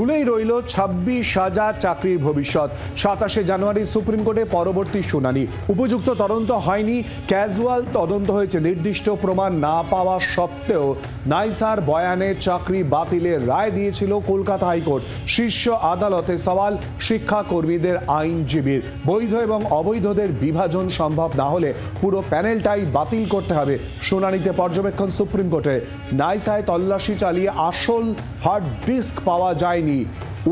ধুলেই রইল 26,000 চাকরির ভবিষ্যৎ। 27 জানুয়ারি সুপ্রিম কোর্টে পরবর্তী শুনানি। উপযুক্ত তদন্ত হয়নি, ক্যাজুয়াল তদন্ত হয়েছে। নির্দিষ্ট প্রমাণ না পাওয়া সত্ত্বেও নাইসার বয়ানে চাকরি বাতিলের রায় দিয়েছিল কলকাতা হাইকোর্ট। শীর্ষ আদালতে সওয়াল শিক্ষাকর্মীদের আইনজীবীর। বৈধ এবং অবৈধদের বিভাজন সম্ভব না হলে পুরো প্যানেলটাই বাতিল করতে হবে। শুনানিতে পর্যবেক্ষণ সুপ্রিম কোর্টে। নাইসায় তল্লাশি চালিয়ে আসল হার্ড ডিস্ক পাওয়া যায়নি।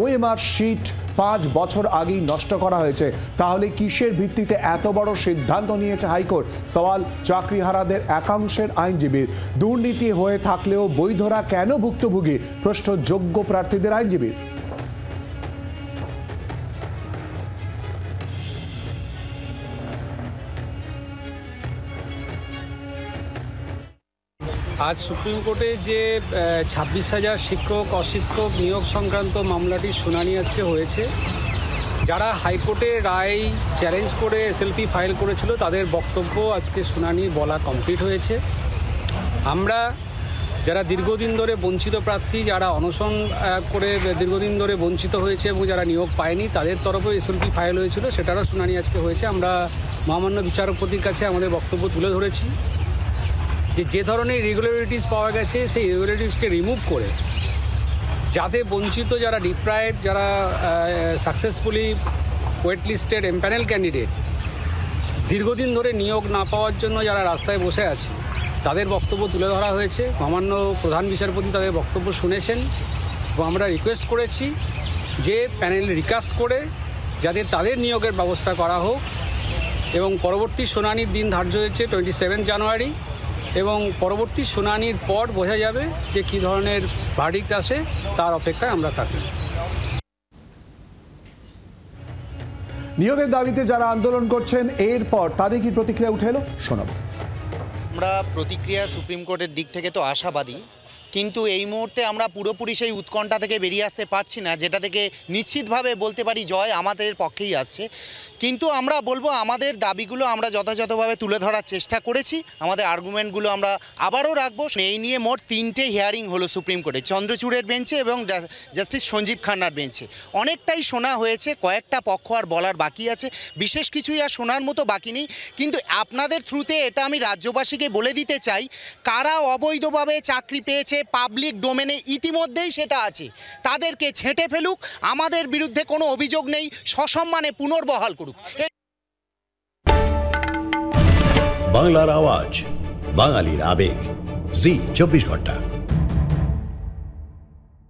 ওএমআর শিট 5 বছর আগেই নষ্ট করা হয়েছে। তাহলে কিসের ভিত্তিতে এত বড় সিদ্ধান্ত নিয়েছে হাইকোর্ট? সওয়াল চাকরিহারাদের একাংশের আইনজীবীর। দুর্নীতি হয়ে থাকলেও বৈধরা কেন ভুক্তভোগী? প্রশ্ন যোগ্য প্রার্থীদের আইনজীবীর। আজ সুপ্রিম কোর্টে যে 26,000 শিক্ষক অশিক্ষক নিয়োগ সংক্রান্ত মামলাটির শুনানি আজকে হয়েছে। যারা হাইকোর্টের রায় চ্যালেঞ্জ করে এসএলপি ফাইল করেছিল তাদের বক্তব্য আজকে শুনানি বলা কমপ্লিট হয়েছে। আমরা যারা দীর্ঘদিন ধরে বঞ্চিত প্রার্থী, যারা অনশন করে দীর্ঘদিন ধরে বঞ্চিত হয়েছে এবং যারা নিয়োগ পায়নি তাদের তরফে এসএলপি ফাইল হয়েছিল, সেটারও শুনানি আজকে হয়েছে। আমরা মহামান্য বিচারপতির কাছে আমাদের বক্তব্য তুলে ধরেছি যে ধরনের রেগুলারিটিস পাওয়া গেছে সেই রেগুলারিটিসকে রিমুভ করে যাতে বঞ্চিত, যারা ডিপ্রাইভড, যারা successfully wait listed empanel candidate, দীর্ঘদিন ধরে নিয়োগ না পাওয়ার জন্য যারা রাস্তায় বসে আছে তাদের বক্তব্য তুলে ধরা হয়েছে। মহামান্য প্রধান বিচারপতি তাদের বক্তব্য শুনেছেন এবং আমরা রিকোয়েস্ট করেছি যে প্যানেল রিকাস্ট করে যাতে তাদের নিয়োগের ব্যবস্থা করা হোক এবং পরবর্তী শুনানির দিন ধার্য হয়েছে 27 জানুয়ারি এবং পরবর্তী শুনানির পর বোঝা যাবে যে কী ধরনের ভার্ডিক্ট আসে, তার অপেক্ষায় আমরা থাকি। নিয়োগের দাবিতে যারা আন্দোলন করছেন এরপর তাদের কি প্রতিক্রিয়া উঠে এলো শোনাবো। আমরা প্রতিক্রিয়া সুপ্রিম কোর্টের দিক থেকে তো আশাবাদী, কিন্তু এই মুহূর্তে আমরা পুরোপুরি সেই উৎকণ্ঠা থেকে বেরিয়ে আসতে পারছি না, যেটা থেকে নিশ্চিতভাবে বলতে পারি জয় আমাদের পক্ষেই আসছে। কিন্তু আমরা বলবো আমাদের দাবিগুলো আমরা যথাযথভাবে তুলে ধরার চেষ্টা করেছি, আমাদের আর্গুমেন্টগুলো আমরা আবারও রাখবো। এই নিয়ে মোট 3টে হিয়ারিং হলো সুপ্রিম কোর্টে, চন্দ্রচূড়ের বেঞ্চে এবং জাস্টিস সঞ্জীব খান্নার বেঞ্চে। অনেকটাই শোনা হয়েছে, কয়েকটা পক্ষ আর বলার বাকি আছে, বিশেষ কিছুই আর শোনার মতো বাকি নেই। কিন্তু আপনাদের থ্রুতে এটা আমি রাজ্যবাসীকে বলে দিতে চাই, কারা অবৈধভাবে চাকরি পেয়েছে পাবলিক ডোমেনে ইতিমধ্যেই সেটা আছে, তাদেরকে ছেঁটে ফেলুক। আমাদের বিরুদ্ধে কোনো অভিযোগ নেই, সসম্মানে পুনর্বহাল করুক। বাংলার আওয়াজ, বাঙালির আবেগ, জি 24 ঘন্টা।